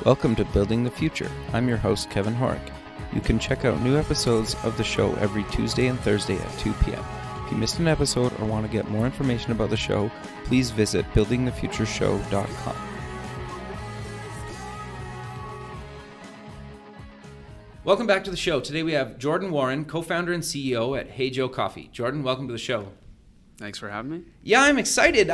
Welcome to Building the Future. I'm your host, Kevin Horick. You can check out new episodes of the show every Tuesday and Thursday at 2 p.m. If you missed an episode or want to get more information about the show, please visit buildingthefutureshow.com. Welcome back to the show. Today we have Jordan Warren, co-founder and CEO at Hey Joe Coffee. Jordan, welcome to the show. Thanks for having me. Yeah, I'm excited.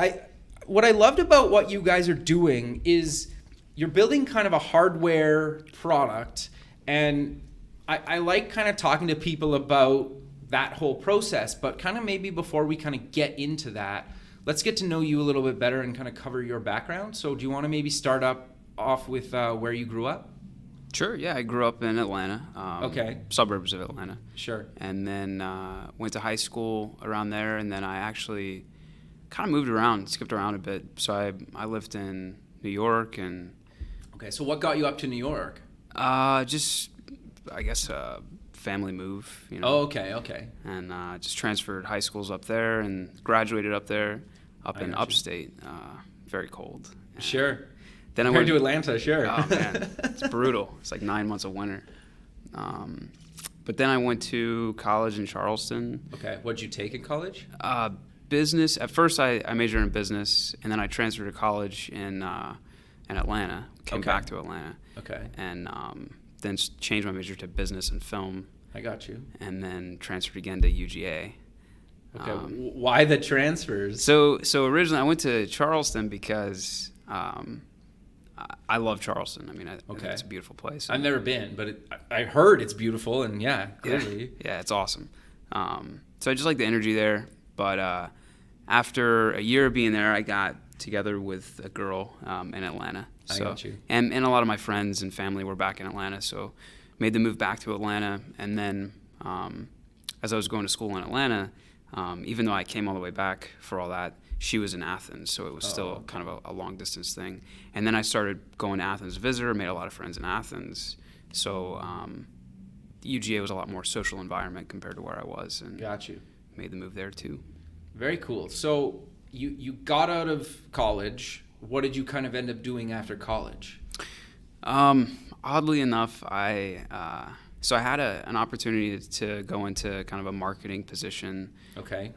What I loved about what you guys are doing is you're building kind of a hardware product, and I like kind of talking to people about that whole process, but kind of maybe before we kind of get into that, let's get to know you a little bit better and kind of cover your background. So do you want to maybe start off with where you grew up? Sure, yeah. I grew up in Atlanta. Okay. Suburbs of Atlanta. Sure. And then went to high school around there, and then I actually kind of moved around, skipped around a bit. So I lived in New York and... Okay, so what got you up to New York? Just, I guess, a family move, you know. Oh, okay. And just transferred high schools up there and graduated up there, up in upstate. Very cold. And Sure. Then I Compared to Atlanta, sure. Oh, man, it's brutal. It's like 9 months of winter. But then I went to college in Charleston. Okay, what'd you take in college? Business. At first, I majored in business, and then I transferred to college in Atlanta. Came back to Atlanta. Okay. And then changed my major to business and film. I got you. And then transferred again to UGA. Okay. Why the transfers? So originally I went to Charleston because I love Charleston. I mean, I think it's a beautiful place. I've never been, but I heard it's beautiful, and clearly. Yeah, it's awesome. So I just like the energy there. But after a year of being there, I got together with a girl in Atlanta. So, I got you. And a lot of my friends and family were back in Atlanta, so made the move back to Atlanta. And then as I was going to school in Atlanta, even though I came all the way back for all that, she was in Athens, so it was still kind of a long distance thing. And then I started going to Athens to visit her, made a lot of friends in Athens. So UGA was a lot more social environment compared to where I was, and got you. Made the move there too. Very cool. So you got out of college. What did you kind of end up doing after college? Oddly enough, I had an opportunity to go into kind of a marketing position. Okay.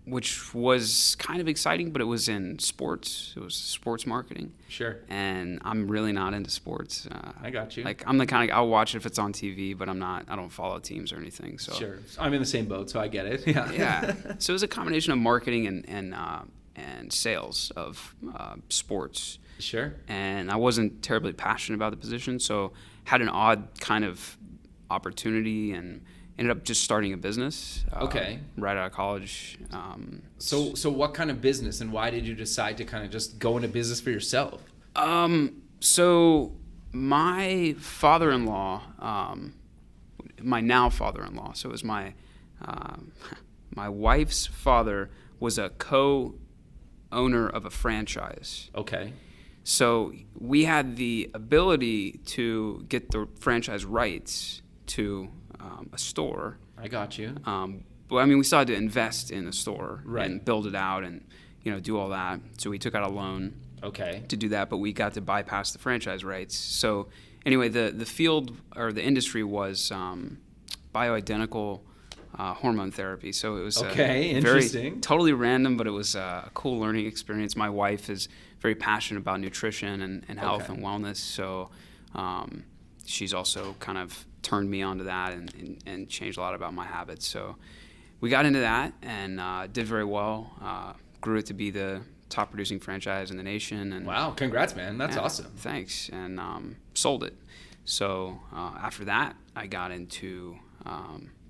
Which was kind of exciting, but it was in sports. It was sports marketing. Sure. And I'm really not into sports. I got you. Like, I'm the kind of, I'll watch it if it's on TV, but I don't follow teams or anything. So sure. I'm in the same boat, so I get it. Yeah. Yeah. So it was a combination of marketing and sales of sports. Sure. And I wasn't terribly passionate about the position, so had an odd kind of opportunity and ended up just starting a business. Right out of college. So what kind of business, and why did you decide to kind of just go into business for yourself? So my father-in-law, my now father-in-law, so it was my wife's father was a co-owner of a franchise. Okay. So we had the ability to get the franchise rights to a store. I got you. But I mean, we still had to invest in the store Right. and build it out and do all that. So we took out a loan to do that, but we got to bypass the franchise rights. So anyway, the field or the industry was bioidentical hormone therapy. So it was interesting. Totally random, but it was a cool learning experience. My wife is very passionate about nutrition and health and wellness, so she's also kind of turned me onto that and changed a lot about my habits. So we got into that and did very well. Grew it to be the top producing franchise in the nation. And wow, congrats, man. That's awesome. Thanks. And sold it. So after that, I got into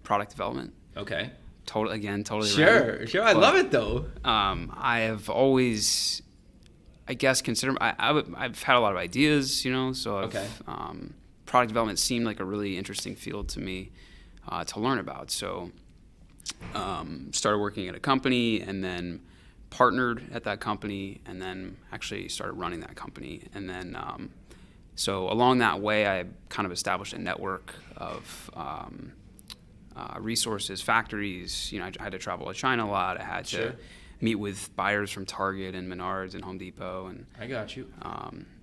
product development. Okay. Totally random. Sure. I love it though. I have always, I guess, I've had a lot of ideas, so product development seemed like a really interesting field to me to learn about. So started working at a company and then partnered at that company and then actually started running that company. And then so along that way, I kind of established a network of resources, factories. I had to travel to China a lot. I had to meet with buyers from Target and Menards and Home Depot. And I got you.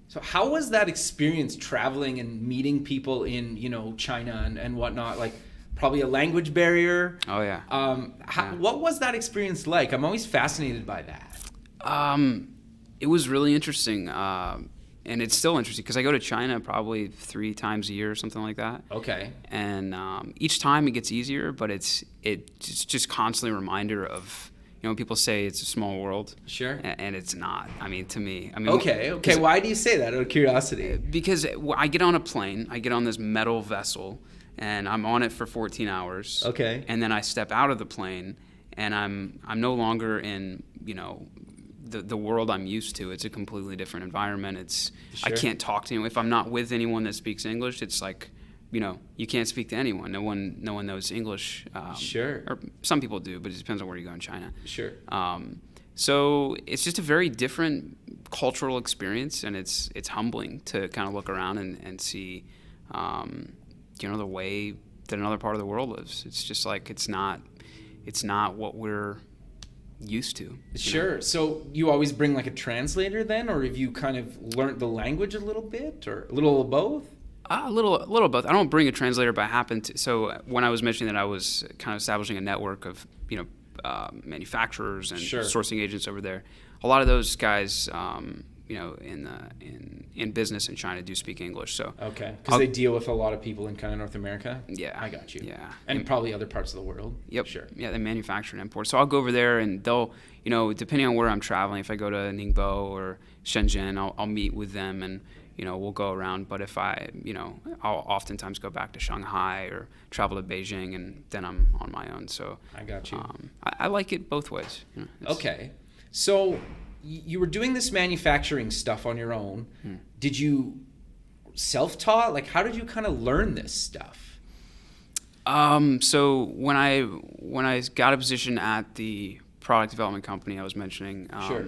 So how was that experience traveling and meeting people in, China and whatnot? Like probably a language barrier. Oh yeah. What was that experience like? I'm always fascinated by that. It was really interesting. And it's still interesting because I go to China probably 3 times a year or something like that. Okay. And each time it gets easier, but it's just constantly a reminder of, when people say it's a small world. Sure. And it's not. I mean, to me. Okay. Why do you say that out of curiosity? Because I get on a plane, I get on this metal vessel, and I'm on it for 14 hours. Okay. And then I step out of the plane, and I'm no longer in, the world I'm used to. It's a completely different environment. Sure. I can't talk to anyone. If I'm not with anyone that speaks English, it's like, you can't speak to anyone. No one knows English. Sure. Or some people do, but it depends on where you go in China. Sure. So it's just a very different cultural experience, and it's humbling to kind of look around and see, the way that another part of the world lives. It's just like it's not what we're used to. Sure. So you always bring like a translator then, or have you kind of learned the language a little bit, or a little of both? A little of both. I don't bring a translator, but I happen to. So when I was mentioning that I was kind of establishing a network of manufacturers and Sure. sourcing agents over there, a lot of those guys, in business in China do speak English. So okay, because they deal with a lot of people in kind of North America. Yeah, I got you. Yeah, and probably other parts of the world. Yep. Sure. Yeah, they manufacture and import. So I'll go over there, and they'll, depending on where I'm traveling, if I go to Ningbo or Shenzhen, I'll meet with them, and we'll go around. But if I'll oftentimes go back to Shanghai or travel to Beijing, and then I'm on my own. So I got you. I like it both ways. Okay, so you were doing this manufacturing stuff on your own. Did you self-taught? Like, how did you kind of learn this stuff? So when I got a position at the product development company I was mentioning, Sure.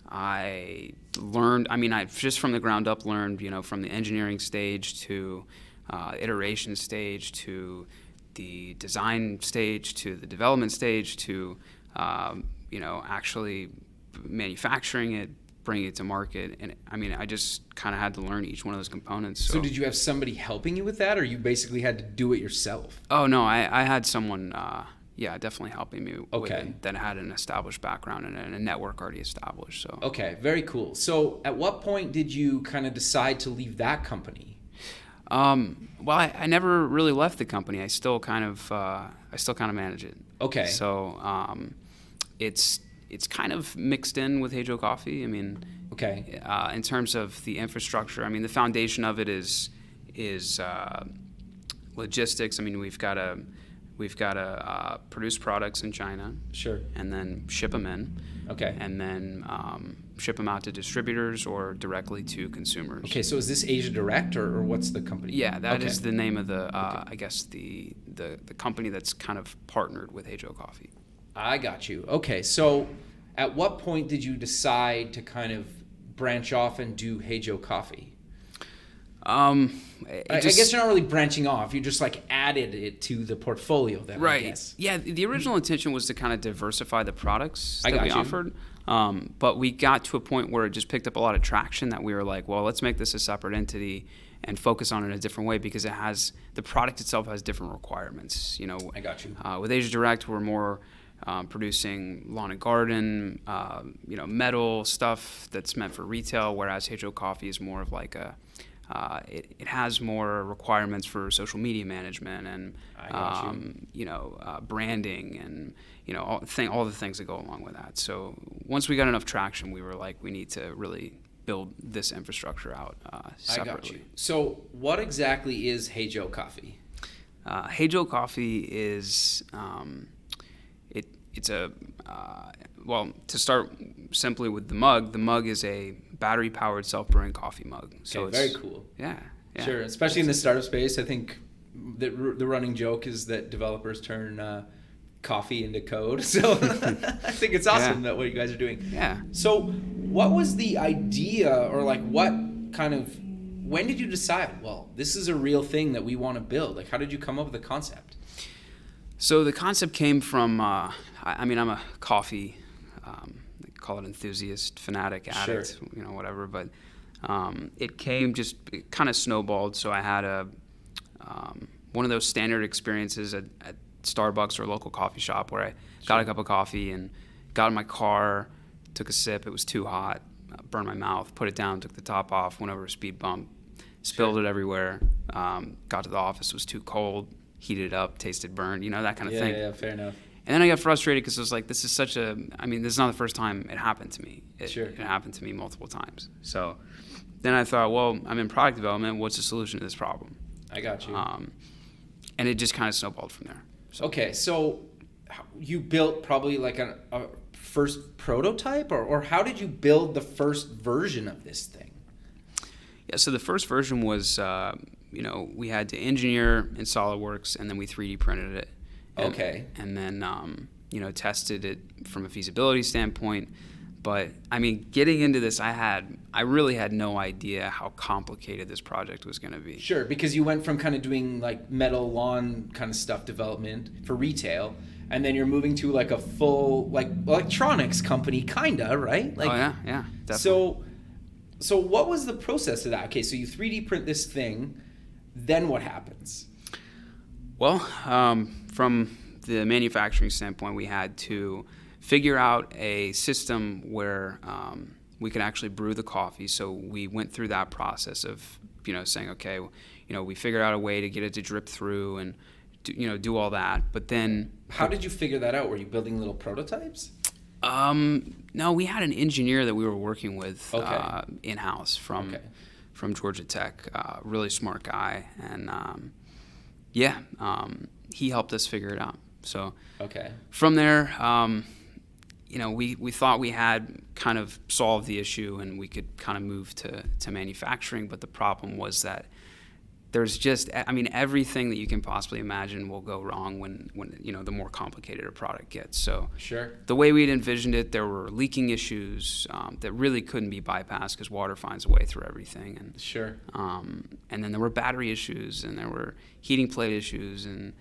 I learned. I just from the ground up learned. From the engineering stage to iteration stage to the design stage to the development stage to actually manufacturing it, bringing it to market. And I just kind of had to learn each one of those components. So did you have somebody helping you with that, or you basically had to do it yourself? Oh no, I had someone definitely helping me with Okay. it that had an established background and a network already established. So Okay, very cool. So at what point did you kind of decide to leave that company? well, I never really left the company. I still kind of manage it. Okay. So it's kind of mixed in with Heijo Coffee. Okay. In terms of the infrastructure, the foundation of it is logistics. We've got to produce products in China. Sure. And then ship them in. Okay. And then ship them out to distributors or directly to consumers. Okay, so is this Asia Direct or what's the company? Yeah, that is Okay. the name of the I guess the company that's kind of partnered with Heijo Coffee. I got you. Okay, so at what point did you decide to kind of branch off and do Heijo Coffee? I guess you're not really branching off. You just like added it to the portfolio then, right. I guess. Yeah, the original intention was to kind of diversify the products I that got we you. offered. But we got to a point where it just picked up a lot of traction that we were like, well, let's make this a separate entity and focus on it in a different way because the product itself has different requirements. I got you. With Asia Direct, we're more producing lawn and garden, metal stuff that's meant for retail, whereas Heijo Coffee is more of like it has more requirements for social media management and branding and all the things that go along with that. So once we got enough traction, we were like, we need to really build this infrastructure out separately. I got you. So what exactly is Heijo Coffee? Heijo Coffee is it's a to start simply with the mug is a battery-powered self-brewing coffee mug. So Okay, very cool. Yeah. Sure, especially in the startup space. I think the running joke is that developers turn coffee into code. So I think it's awesome that what you guys are doing. Yeah. So what was the idea, or like when did you decide, well, this is a real thing that we want to build? Like, how did you come up with the concept? So the concept came from, I'm a coffee, call it enthusiast, fanatic, addict, Sure. whatever. But It came it kind of snowballed. So I had one of those standard experiences at Starbucks or a local coffee shop where I got a cup of coffee and got in my car, took a sip. It was too hot, burned my mouth, put it down, took the top off, went over a speed bump, spilled it everywhere. Got to the office, was too cold, heated it up, tasted burned, that kind of thing. Yeah, fair enough. And then I got frustrated because it was like, this is this is not the first time it happened to me. It happened to me multiple times. So then I thought, well, I'm in product development. What's the solution to this problem? I got you. And it just kind of snowballed from there. So. Okay, so you built probably like a first prototype, or how did you build the first version of this thing? Yeah, so the first version was, we had to engineer in SolidWorks, and then we 3D printed it. And then, tested it from a feasibility standpoint. But, getting into this, I really had no idea how complicated this project was going to be. Sure, because you went from kind of doing like metal lawn kind of stuff development for retail, and then you're moving to like a full like electronics company, kinda, right? Like, yeah, definitely. So what was the process of that? Okay, so you 3D print this thing, then what happens? Well, from the manufacturing standpoint, we had to figure out a system where we could actually brew the coffee. So we went through that process of, saying, okay, we figured out a way to get it to drip through and, do all that. But then... How did you figure that out? Were you building little prototypes? No, we had an engineer that we were working with in-house from Georgia Tech, really smart guy. And he helped us figure it out. So from there, we thought we had kind of solved the issue and we could kind of move to manufacturing. But the problem was that there's just, everything that you can possibly imagine will go wrong when the more complicated a product gets. So the way we'd envisioned it, there were leaking issues that really couldn't be bypassed because water finds a way through everything. And and then there were battery issues, and there were heating plate issues, and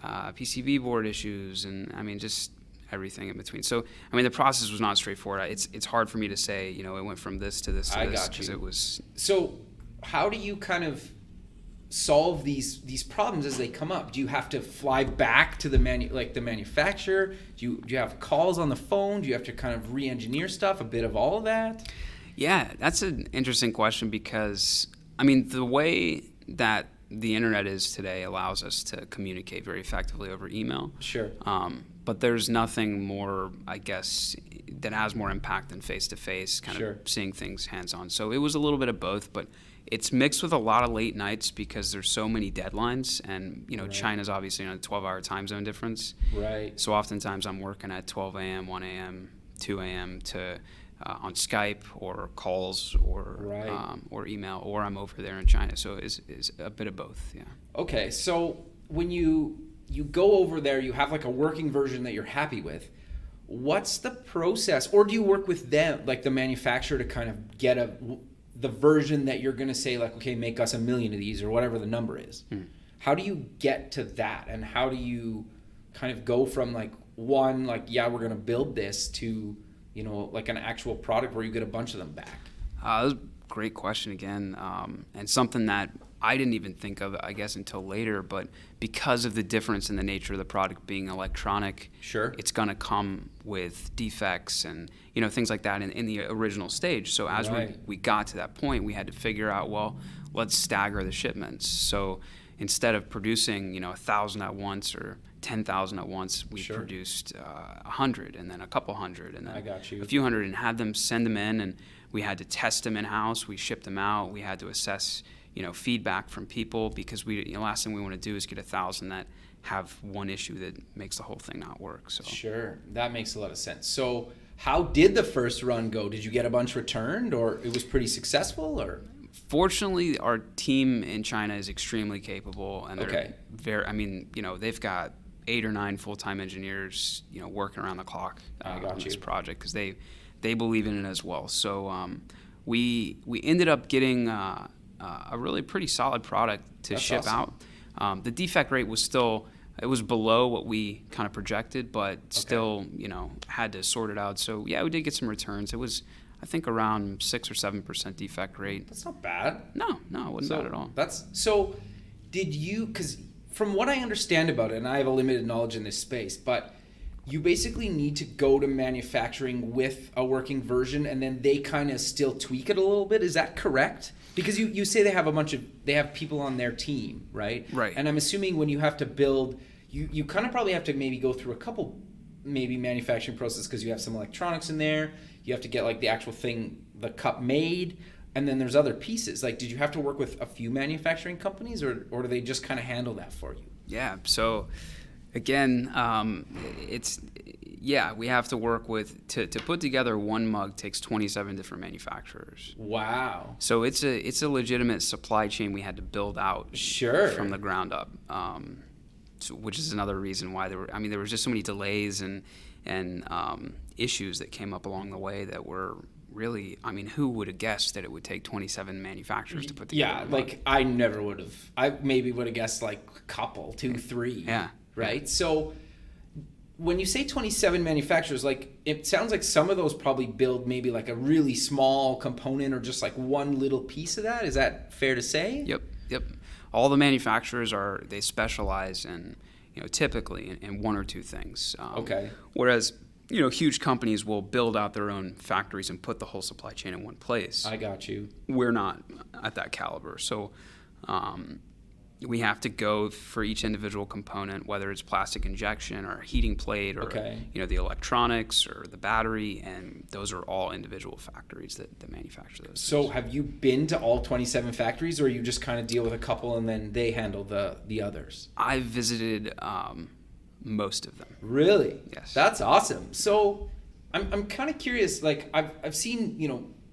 PCB board issues, and just everything in between. So the process was not straightforward. It's hard for me to say, it went from this to this to this because it was. So how do you kind of solve these problems as they come up? Do you have to fly back to the manufacturer? Do you have calls on the phone? Do you have to kind of re-engineer stuff? A bit of all of that? Yeah, that's an interesting question because the way that the internet is today allows us to communicate very effectively over email. Sure. But there's nothing more, I guess, that has more impact than face-to-face, kind of seeing things hands-on. So it was a little bit of both, but it's mixed with a lot of late nights because there's so many deadlines, and China's obviously on a 12-hour time zone difference. Right. So oftentimes I'm working at 12 a.m., 1 a.m., 2 a.m. On Skype or calls or email, or I'm over there in China. So it's a bit of both. Yeah. Okay, so when you go over there, you have like a working version that you're happy with. What's the process, or do you work with them, like the manufacturer, to kind of get the version that you're going to say, like, okay, make us 1 million of these or whatever the number is? How do you get to that, and how do you kind of go from we're going to build this to like an actual product where you get a bunch of them back? That was a great question again, and something that I didn't even think of, I guess, until later. But because of the difference in the nature of the product being electronic, it's going to come with defects and things like that in the original stage. So as we got to that point, we had to figure out, well, let's stagger the shipments. So instead of producing 1,000 at once or 10,000 at once, we produced 100 and then a couple hundred and then a few hundred, and had them send them in, and we had to test them in-house. We shipped them out. We had to assess feedback from people, because the last thing we want to do is get 1,000 that have one issue that makes the whole thing not work. So that makes a lot of sense. So how did the first run go? Did you get a bunch returned, or it was pretty successful? Or fortunately, our team in China is extremely capable, and they're very. They've got 8 or 9 full-time engineers, working around the clock on this project, because they believe in it as well. So we ended up getting a really pretty solid product to ship out. The defect rate was still, it was below what we kind of projected, but still, had to sort it out. So yeah, we did get some returns. It was, I think around 6 or 7% defect rate. That's not bad. No, it wasn't bad at all. So did you, because from what I understand about it, and I have a limited knowledge in this space, but you basically need to go to manufacturing with a working version and then they kind of still tweak it a little bit. Is that correct? Because you say they have people on their team, right? Right. And I'm assuming when you have to build, you kind of probably have to maybe go through a couple maybe manufacturing process because you have some electronics in there. You have to get like the actual thing, the cup made, and then there's other pieces. Like, did you have to work with a few manufacturing companies or do they just kind of handle that for you? Yeah. So again, we have to work with, to put together one mug takes 27 different manufacturers. Wow. So it's a legitimate supply chain we had to build out from the ground up. Which is another reason why there was just so many delays and issues that came up along the way that were really, who would have guessed that it would take 27 manufacturers to put together? Yeah, like I never would have. I maybe would have guessed like a couple, 2, 3. Yeah. Right? Yeah. So when you say 27 manufacturers, like it sounds like some of those probably build maybe like a really small component or just like one little piece of that. Is that fair to say? Yep. All the manufacturers they specialize in, typically in one or two things. Okay. Whereas, huge companies will build out their own factories and put the whole supply chain in one place. I got you. We're not at that caliber. So we have to go for each individual component, whether it's plastic injection or heating plate or the electronics or the battery, and those are all individual factories that manufacture those. So things. have you been to all 27 factories, or you just kind of deal with a couple and then they handle the others? I've visited most of them. Really? Yes. That's awesome. So I'm kind of curious, like I've seen,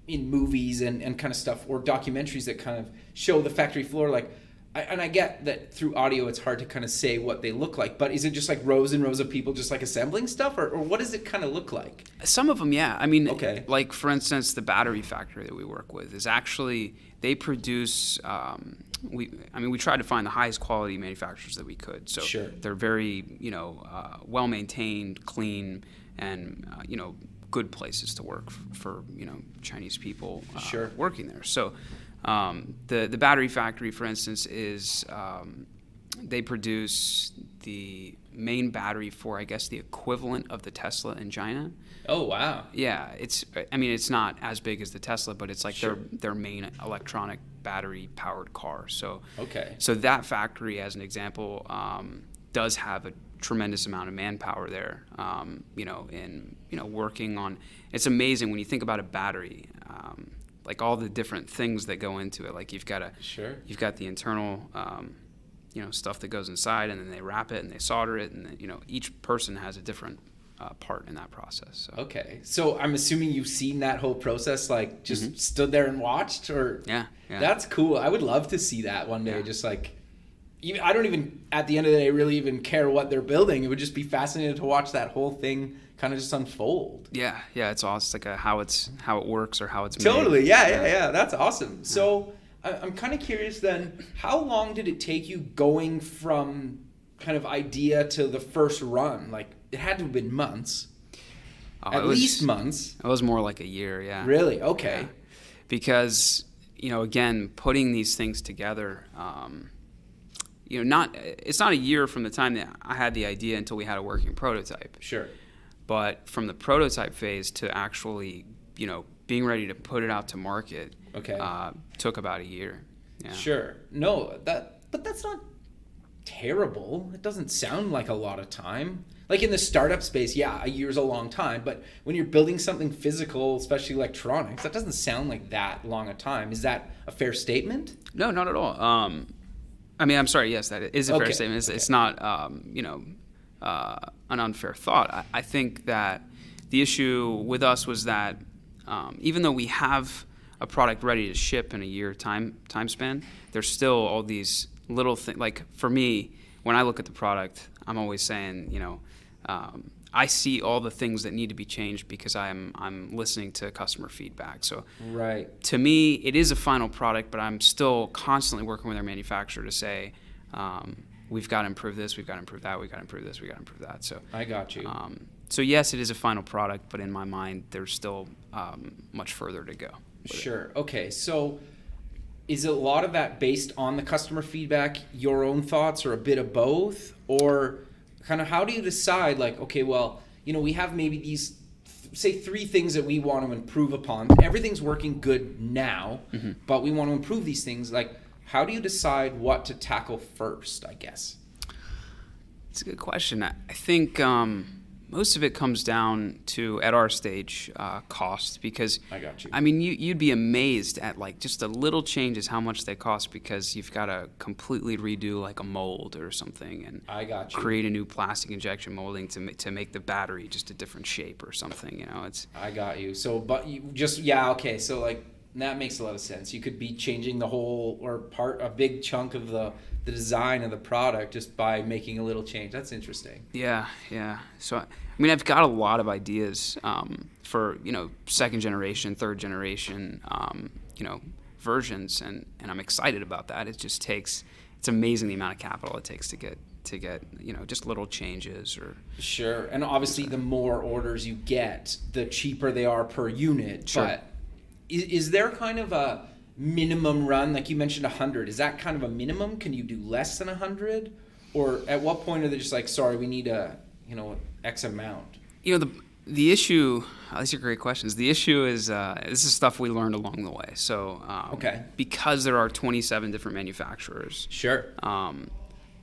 in movies and kind of stuff or documentaries that kind of show the factory floor, like I get that through audio it's hard to kind of say what they look like, but is it just like rows and rows of people just like assembling stuff, or what does it kind of look like? Some of them, yeah. Like for instance, the battery factory that we work with is actually, they produce, we tried to find the highest quality manufacturers that we could. So sure. They're very, well maintained, clean, and, good places to work for Chinese people sure. working there. So the battery factory, for instance, is they produce the main battery for, I guess, the equivalent of the Tesla in China. Oh, wow. Yeah, it's not as big as the Tesla, but it's like sure. their main electronic battery powered car. So So that factory, as an example, does have a tremendous amount of manpower there. Working on. It's amazing when you think about a battery. Like all the different things that go into it. Like you've got the internal, stuff that goes inside, and then they wrap it and they solder it, and then, each person has a different part in that process. So. Okay, so I'm assuming you've seen that whole process, like just stood there and watched, or yeah. That's cool. I would love to see that one day. Yeah. Just like, I don't even at the end of the day really even care what they're building. It would just be fascinating to watch that whole thing kind of just unfold. Yeah, it's awesome. It's like how it works or how it's made. Totally, yeah. That's awesome. Yeah. So I'm kind of curious then, how long did it take you going from kind of idea to the first run? Like it had to have been months. At least months. It was more like a year, yeah. Really? Okay. Yeah. Because, again, putting these things together, it's not a year from the time that I had the idea until we had a working prototype. Sure. But from the prototype phase to actually, being ready to put it out to market, took about a year. Yeah. Sure. No, but that's not terrible. It doesn't sound like a lot of time. Like in the startup space, yeah, a year's a long time. But when you're building something physical, especially electronics, that doesn't sound like that long a time. Is that a fair statement? No, not at all. I'm sorry. Yes, that is a fair statement. It's not, an unfair thought. I think that the issue with us was that even though we have a product ready to ship in a year time span, there's still all these little things. Like for me, when I look at the product, I'm always saying, I see all the things that need to be changed because I'm listening to customer feedback. So to me, it is a final product, but I'm still constantly working with our manufacturer to say, we've got to improve this, we've got to improve that, we've got to improve this, we've got to improve that. So I got you. So yes, it is a final product, but in my mind, there's still much further to go. Sure. Okay. So is a lot of that based on the customer feedback, your own thoughts, or a bit of both? Or kind of how do you decide, like, okay, well, we have maybe these, say, 3 things that we want to improve upon. Everything's working good now, but we want to improve these things. Like, how do you decide what to tackle first, I guess? It's a good question. I think most of it comes down to, at our stage, cost, because I got you. I mean, you'd be amazed at like just the little changes, how much they cost, because you've got to completely redo like a mold or something, and I got you. create a new plastic injection molding to make the battery just a different shape or something. It's. I got you. So, but you just okay. So like that makes a lot of sense. You could be changing the whole or a big chunk of the design of the product just by making a little change. That's interesting. Yeah. So, I mean, I've got a lot of ideas for, second generation, third generation, versions, and I'm excited about that. It just takes, it's amazing the amount of capital it takes to get just little changes or. Sure. And obviously the more orders you get, the cheaper they are per unit. Sure. But is there kind of a minimum run? Like you mentioned 100. Is that kind of a minimum? Can you do less than 100? Or at what point are they just like, sorry, we need X amount? The issue, these are great questions. The issue is, this is stuff we learned along the way. So, because there are 27 different manufacturers. Sure.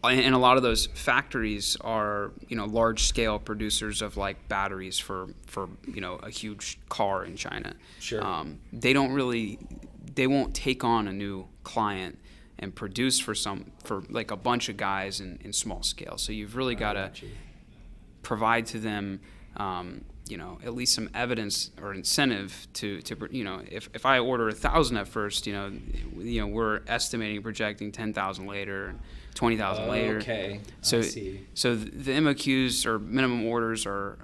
And a lot of those factories are, large scale producers of like batteries for a huge car in China. Sure. They won't take on a new client and produce for like a bunch of guys in small scale. So you've really got to provide to them, at least some evidence or incentive to if I order 1,000 at first, we're estimating, projecting 10,000 later, 20,000 later. Okay. So I see. So the MOQs or minimum orders are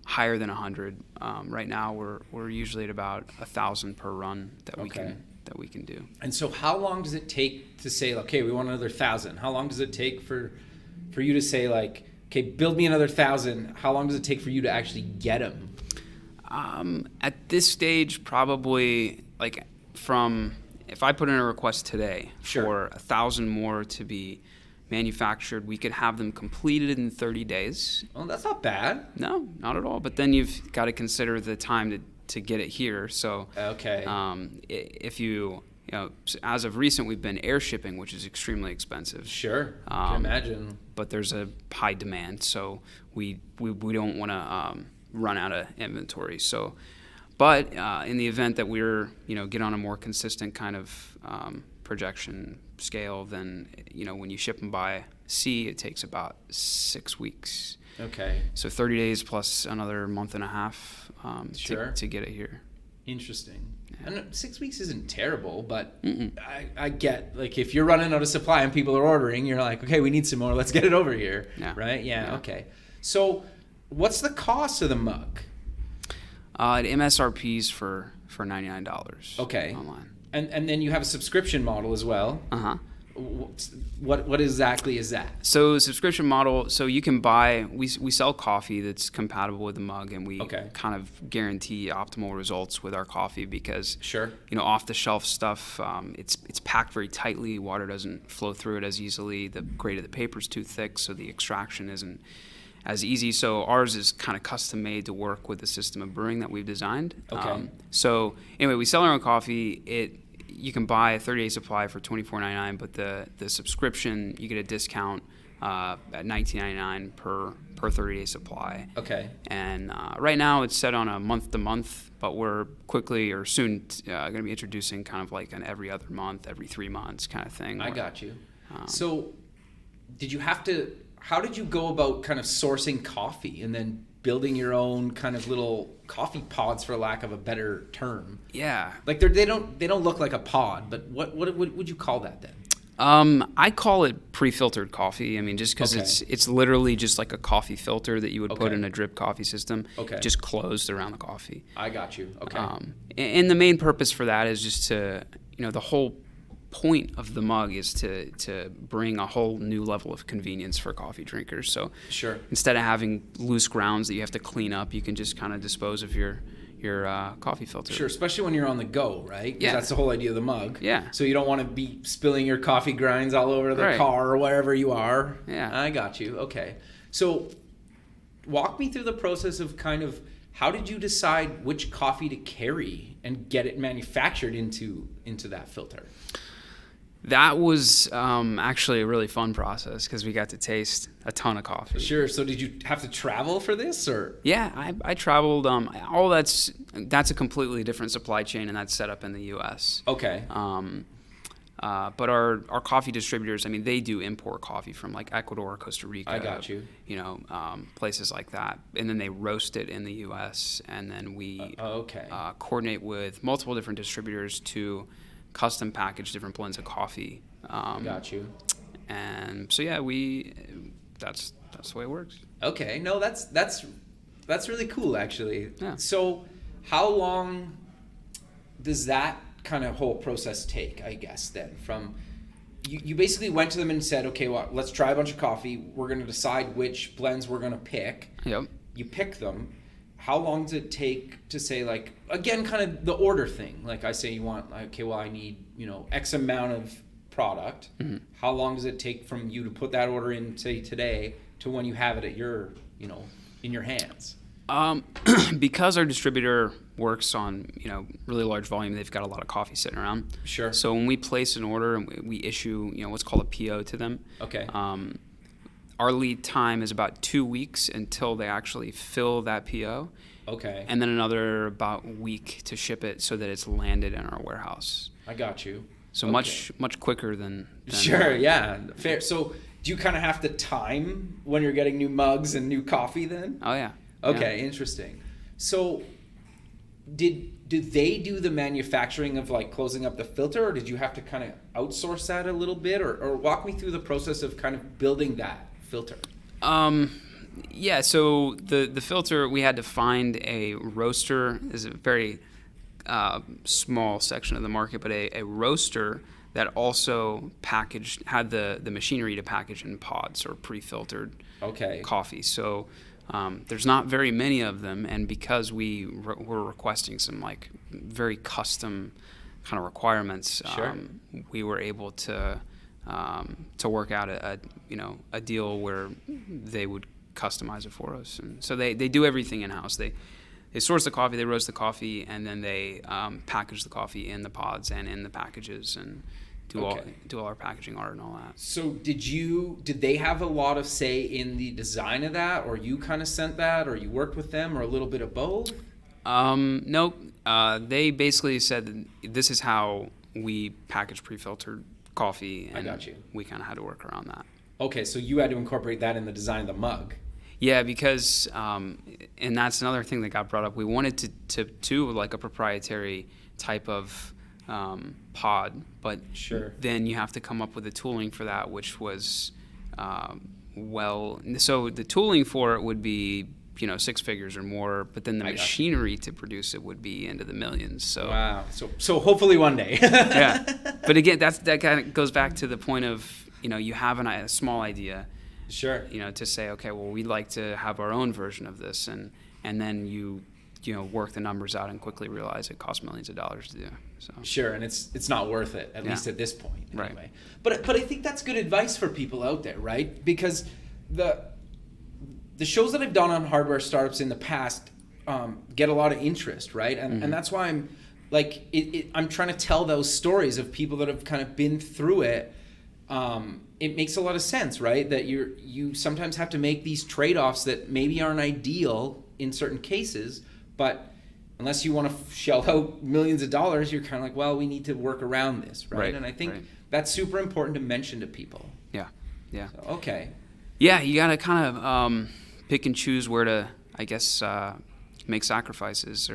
higher than 100. Right now we're usually at about 1,000 per run that we can do. And so how long does it take to say, okay, we want another 1,000? How long does it take for you to say, like, okay, build me another 1,000? How long does it take for you to actually get them? At this stage, probably like if I put in a request today for 1,000 more to be manufactured, we could have them completed in 30 days. Well, that's not bad. No, not at all. But then you've got to consider the time to get it here. So if as of recent, we've been air shipping, which is extremely expensive. Sure, I can imagine. But there's a high demand, so we don't want to run out of inventory. So, but in the event that we're get on a more consistent kind of projection scale, then when you ship them by sea, it takes about 6 weeks. Okay. So 30 days plus another month and a half to get it here. Interesting. Yeah. And 6 weeks isn't terrible, but I get, like, if you're running out of supply and people are ordering, you're like, okay, we need some more. Let's get it over here. Yeah. Right? Yeah. Okay. So what's the cost of the mug? MSRP's for $99. Okay. Online. And then you have a subscription model as well. Uh-huh. What exactly is that? So subscription model, so you can buy, we sell coffee that's compatible with the mug, and we kind of guarantee optimal results with our coffee because off the shelf stuff, it's packed very tightly, water doesn't flow through it as easily, the grade of the paper is too thick, so the extraction isn't as easy. So ours is kind of custom made to work with the system of brewing that we've designed. So anyway, we sell our own coffee. You can buy a 30-day supply for $24.99, but the subscription, you get a discount at $19.99 per 30-day supply. Okay. And right now it's set on a month-to-month, but we're quickly or soon going to be introducing kind of like an every other month, every 3 months kind of thing. I got you. So how did you go about kind of sourcing coffee and then building your own kind of little coffee pods, for lack of a better term? Yeah. Like they don't look like a pod, but what would you call that then? I call it pre-filtered coffee. I mean, just because it's literally just like a coffee filter that you would put in a drip coffee system, just closed around the coffee. I got you. Okay. And the main purpose for that is just to, the whole point of the mug is to bring a whole new level of convenience for coffee drinkers. So sure, instead of having loose grounds that you have to clean up, you can just kind of dispose of your coffee filter. Sure, especially when you're on the go, right? 'Cause Yeah, that's the whole idea of the mug. Yeah. So you don't want to be spilling your coffee grinds all over the Right. car or wherever you are. Yeah. I got you. Okay. So walk me through the process of kind of how did you decide which coffee to carry and get it manufactured into that filter? That was actually a really fun process because we got to taste a ton of coffee. Sure. So did you have to travel for this, or? Yeah, I traveled. All that's a completely different supply chain, and that's set up in the U.S. Okay. But our coffee distributors, I mean, they do import coffee from like Ecuador, Costa Rica. I got you. You know, places like that, and then they roast it in the U.S. and then we coordinate with multiple different distributors to custom package different blends of coffee. Got you. And so yeah, that's the way it works. Okay. No, that's really cool actually. Yeah. So how long does that kind of whole process take, I guess, then? From you basically went to them and said, okay, well, let's try a bunch of coffee. We're going to decide which blends we're going to pick. Yep. You pick them. How long does it take to say, like, again, kind of the order thing? Like I say you want, like, okay, well, I need, X amount of product. Mm-hmm. How long does it take from you to put that order in, say, today to when you have it at your, in your hands? Because our distributor works on, really large volume, they've got a lot of coffee sitting around. Sure. So when we place an order and we issue, what's called a PO to them. Okay. Our lead time is about 2 weeks until they actually fill that PO. Okay. And then another about week to ship it so that it's landed in our warehouse. I got you. So much quicker than Sure, yeah. Fair. So do you kind of have to time when you're getting new mugs and new coffee then? Oh, yeah. Okay, Yeah. Interesting. So did they do the manufacturing of like closing up the filter, or did you have to kind of outsource that a little bit, or walk me through the process of kind of building that filter? Yeah, so the filter, we had to find a roaster. Is a very small section of the market, but a roaster that also had the machinery to package in pods or pre-filtered coffee. So there's not very many of them, and because we were requesting some like very custom kind of requirements, sure. We were able to work out a deal where they would customize it for us. And so they do everything in-house. They source the coffee, they roast the coffee, and then they package the coffee in the pods and in the packages and do all our packaging art and all that. So did they have a lot of say in the design of that, or you kind of sent that, or you worked with them, or a little bit of both? Nope. They basically said that this is how we package pre-filtered coffee, and I got you. We kind of had to work around that. Okay, so you had to incorporate that in the design of the mug. Yeah, because and that's another thing that got brought up. We wanted to do like a proprietary type of pod, but sure. Then you have to come up with the tooling for that, which was so the tooling for it would be 6 figures or more, but then the machinery to produce it would be into the millions. So wow. So hopefully one day. Yeah, but again, that kind of goes back to the point of you have a small idea. Sure. To say, okay, well, we'd like to have our own version of this, and then you work the numbers out and quickly realize it costs millions of dollars to do. So sure, and it's not worth it, at least at this point, anyway. Right. But I think that's good advice for people out there, right? Because the shows that I've done on hardware startups in the past get a lot of interest, right? And that's why I'm like I'm trying to tell those stories of people that have kind of been through it. It makes a lot of sense, right? That you sometimes have to make these trade-offs that maybe aren't ideal in certain cases, but unless you want to shell out millions of dollars, you're kind of like, well, we need to work around this, right? And I think that's super important to mention to people. Yeah. So, okay. Yeah, you got to kind of pick and choose where to, I guess, make sacrifices,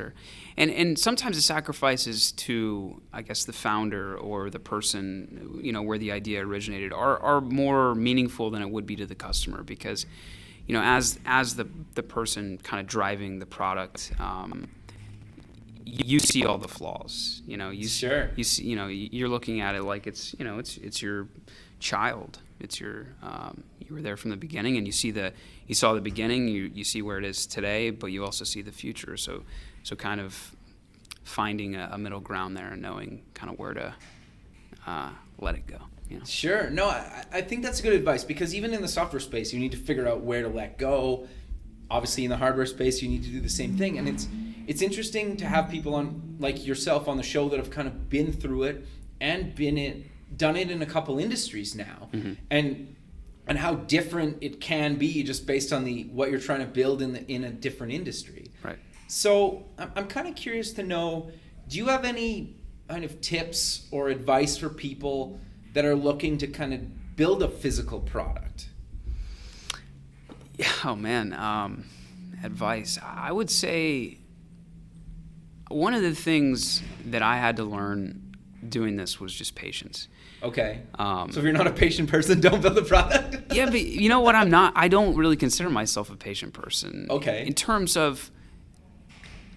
and sometimes the sacrifices to, I guess, the founder or the person, where the idea originated are more meaningful than it would be to the customer, because, as the person kind of driving the product, you see all the flaws. Sure. You see, you're looking at it like it's your child. It's your you were there from the beginning, and you saw the beginning. You see where it is today, but you also see the future. So kind of finding a middle ground there and knowing kind of where to let it go. Sure. No, I think that's good advice, because even in the software space, you need to figure out where to let go. Obviously, in the hardware space, you need to do the same thing. And it's interesting to have people on like yourself on the show that have kind of been through it and done it in a couple industries now, and how different it can be just based on what you're trying to build in a different industry. Right. So I'm kind of curious to know, do you have any kind of tips or advice for people that are looking to kind of build a physical product? Oh man, advice. I would say one of the things that I had to learn doing this was just patience. Okay. So if you're not a patient person, don't build a product? Yeah, but you know what? I don't really consider myself a patient person. Okay. In terms of,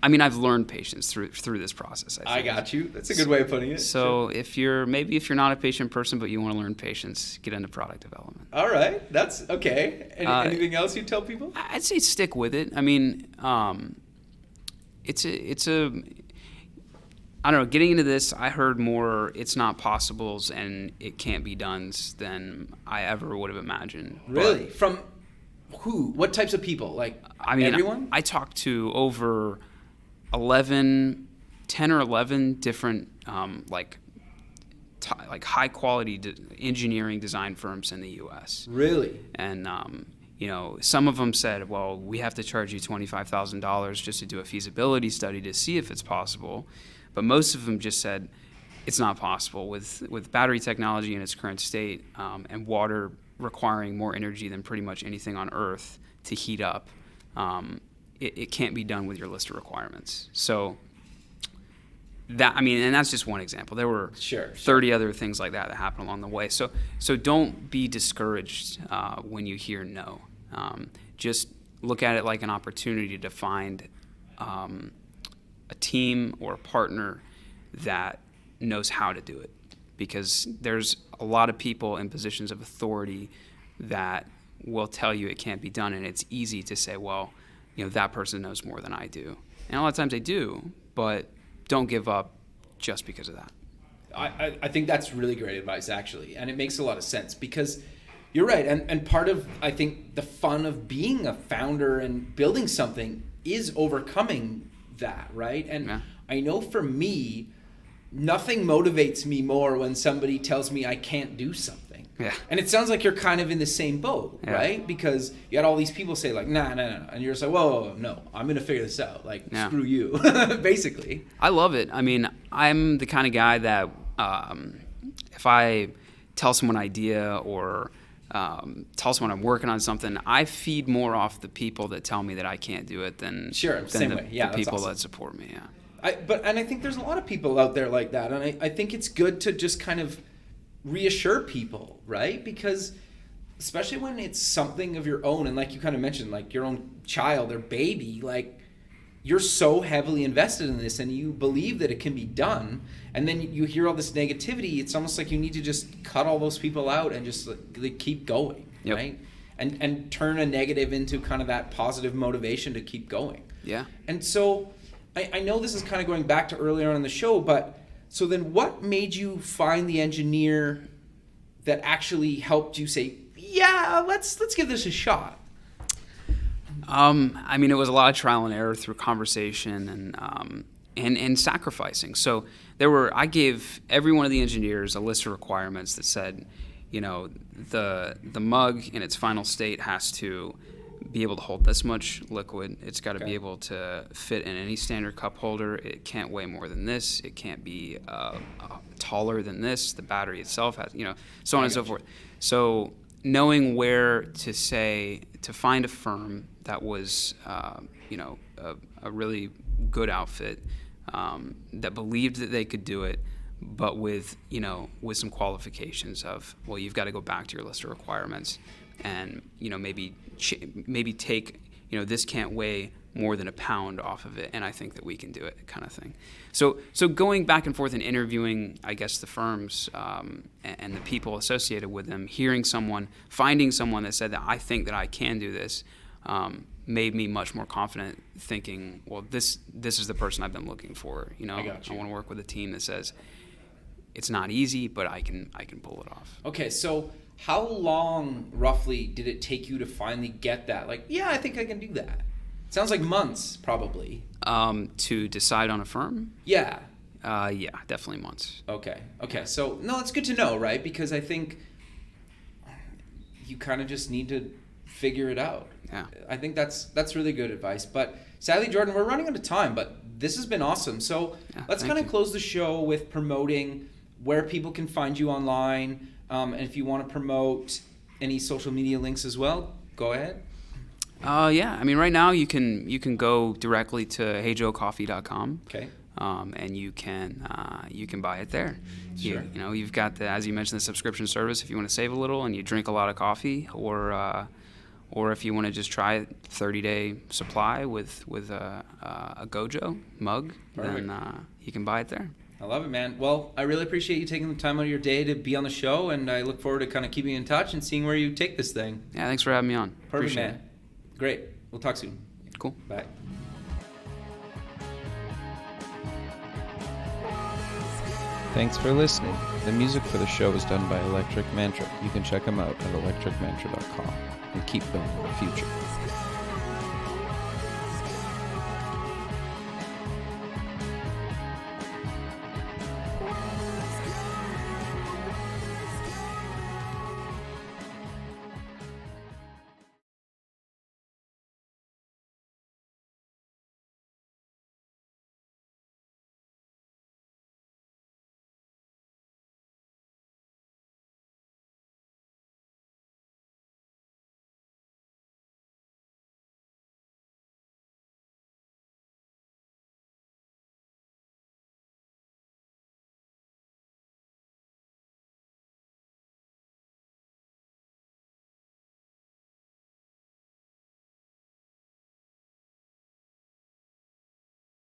I've learned patience through this process. I got you. That's a good way of putting it. So sure. if you're not a patient person, but you want to learn patience, get into product development. All right. That's okay. Anything else you tell people? I'd say stick with it. It's I don't know, getting into this, I heard more it's not possibles and it can't be dones than I ever would have imagined. Really? From who? What types of people? Like everyone? I talked to over 10 or 11 different high quality engineering design firms in the U.S. Really? And some of them said, well, we have to charge you $25,000 just to do a feasibility study to see if it's possible. But most of them just said it's not possible with battery technology in its current state, and water requiring more energy than pretty much anything on Earth to heat up. It can't be done with your list of requirements. So and that's just one example. There were 30 other things like that happened along the way. So don't be discouraged when you hear no. Just look at it like an opportunity to find a team or a partner that knows how to do it, because there's a lot of people in positions of authority that will tell you it can't be done, and it's easy to say, well, that person knows more than I do. And a lot of times they do, but don't give up just because of that. I think that's really great advice, actually, and it makes a lot of sense, because you're right, and part of, I think, the fun of being a founder and building something is overcoming that, right? And yeah. I know for me, nothing motivates me more when somebody tells me I can't do something. Yeah. And it sounds like you're kind of in the same boat, right? Because you had all these people say like, nah. And you're just like, whoa, no, I'm going to figure this out. Like, screw you, basically. I love it. I'm the kind of guy that if I tell someone an idea or tell someone I'm working on something, I feed more off the people that tell me that I can't do it than the people that support me. Yeah. And I think there's a lot of people out there like that, and I think it's good to just kind of reassure people, right? Because especially when it's something of your own, and like you kind of mentioned, like your own child or baby, like you're so heavily invested in this and you believe that it can be done, and then you hear all this negativity, it's almost like you need to just cut all those people out and just like keep going, right? And turn a negative into kind of that positive motivation to keep going. Yeah. And so I know this is kind of going back to earlier on in the show, but so then what made you find the engineer that actually helped you say, yeah, let's give this a shot? It was a lot of trial and error through conversation and sacrificing. So I gave every one of the engineers a list of requirements that said, the mug in its final state has to be able to hold this much liquid. It's got to be able to fit in any standard cup holder. It can't weigh more than this. It can't be taller than this. The battery itself has, so on and so forth. So knowing where to find a firm that was, a really good outfit, that believed that they could do it, but with some qualifications of, well, you've got to go back to your list of requirements and, maybe take, this can't weigh more than a pound off of it, and I think that we can do it, kind of thing. So going back and forth and interviewing, I guess, the firms and the people associated with them, finding someone that said that I think that I can do this, made me much more confident, thinking, well, this is the person I've been looking for. You know, I want to work with a team that says it's not easy, but I can pull it off. Okay, so how long roughly did it take you to finally get that? Like, yeah, I think I can do that. Sounds like months, probably. To decide on a firm? Yeah. Yeah, definitely months. Okay. So, no, it's good to know, right? Because I think you kind of just need to figure it out. Yeah. I think that's really good advice. But sadly, Jordan, we're running out of time, but this has been awesome. So let's kind of close the show with promoting where people can find you online. And if you want to promote any social media links as well, go ahead. Yeah, I mean, right now you can go directly to heyjoecoffee.com. Okay. And you can buy it there. Sure. You know, you've got as you mentioned, the subscription service if you want to save a little and you drink a lot of coffee, or if you want to just try a 30-day supply with a Gojo mug, Perfect. then you can buy it there. I love it, man. Well, I really appreciate you taking the time out of your day to be on the show, and I look forward to kind of keeping in touch and seeing where you take this thing. Yeah, thanks for having me on. Perfect, Appreciate man. it. Great. We'll talk soon. Cool. Bye. Thanks for listening. The music for the show is done by Electric Mantra. You can check them out at electricmantra.com and keep building the future.